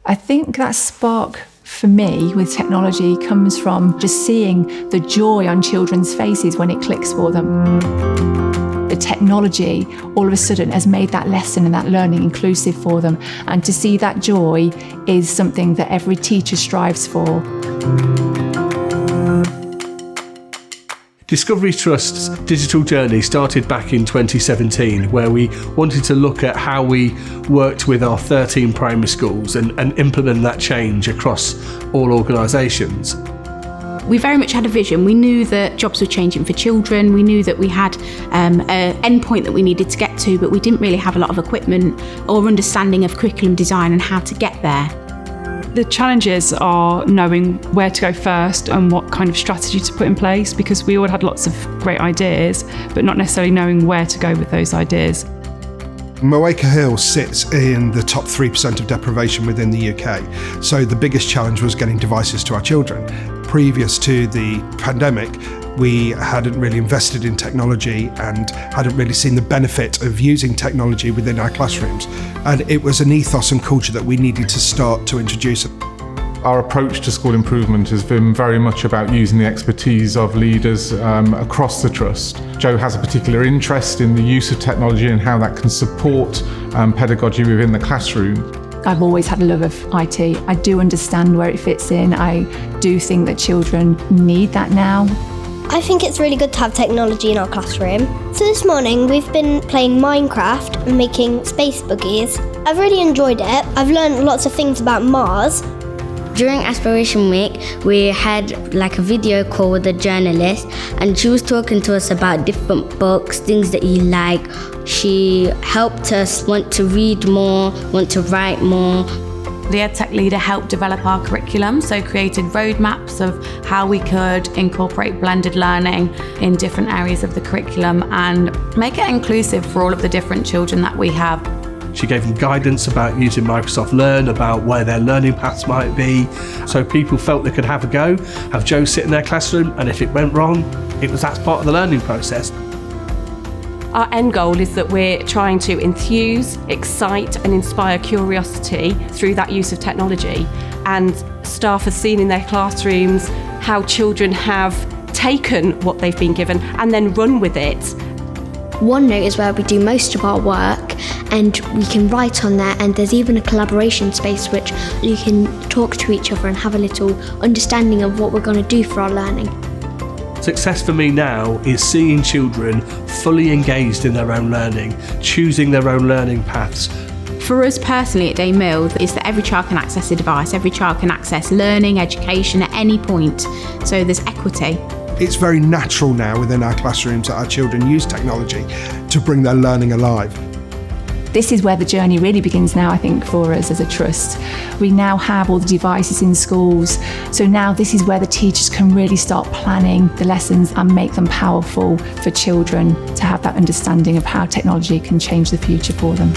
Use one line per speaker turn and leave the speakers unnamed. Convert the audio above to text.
I think that spark for me with technology comes from just seeing the joy on children's faces when it clicks for them. The technology all of a sudden has made that lesson and that learning inclusive for them. And to see that joy is something that every teacher strives for.
Discovery Trust's digital journey started back in 2017, where we wanted to look at how we worked with our 13 primary schools and implement that change across all organisations.
We very much had a vision. We knew that jobs were changing for children. We knew that we had an endpoint that we needed to get to, but we didn't really have a lot of equipment or understanding of curriculum design and how to get there.
The challenges are knowing where to go first and what kind of strategy to put in place, because we all had lots of great ideas, but not necessarily knowing where to go with those ideas.
Mowaker Hill sits in the top 3% of deprivation within the UK, so the biggest challenge was getting devices to our children. Previous to the pandemic, we hadn't really invested in technology and hadn't really seen the benefit of using technology within our classrooms, and it was an ethos and culture that we needed to start to introduce.
Our approach to school improvement has been very much about using the expertise of leaders across the Trust. Jo has a particular interest in the use of technology and how that can support pedagogy within the classroom.
I've always had a love of IT. I do understand where it fits in. I do think that children need that now.
I think it's really good to have technology in our classroom. So this morning we've been playing Minecraft and making space buggies. I've really enjoyed it. I've learned lots of things about Mars.
During Aspiration Week, we had like a video call with a journalist, and she was talking to us about different books, things that you like. She helped us want to read more, want to write more.
The EdTech leader helped develop our curriculum, so created roadmaps of how we could incorporate blended learning in different areas of the curriculum and make it inclusive for all of the different children that we have.
She gave them guidance about using Microsoft Learn, about where their learning paths might be, so people felt they could have a go, have Jo sit in their classroom, and if it went wrong, that's part of the learning process.
Our end goal is that we're trying to enthuse, excite and inspire curiosity through that use of technology, and staff have seen in their classrooms how children have taken what they've been given and then run with it.
OneNote is where we do most of our work, and we can write on there, and there's even a collaboration space which you can talk to each other and have a little understanding of what we're going to do for our learning.
Success for me now is seeing children fully engaged in their own learning, choosing their own learning paths.
For us personally at Daymill, is that every child can access a device, every child can access learning, education at any point, so there's equity.
It's very natural now within our classrooms that our children use technology to bring their learning alive.
This is where the journey really begins now, I think, for us as a trust. We now have all the devices in schools, so now this is where the teachers can really start planning the lessons and make them powerful for children to have that understanding of how technology can change the future for them.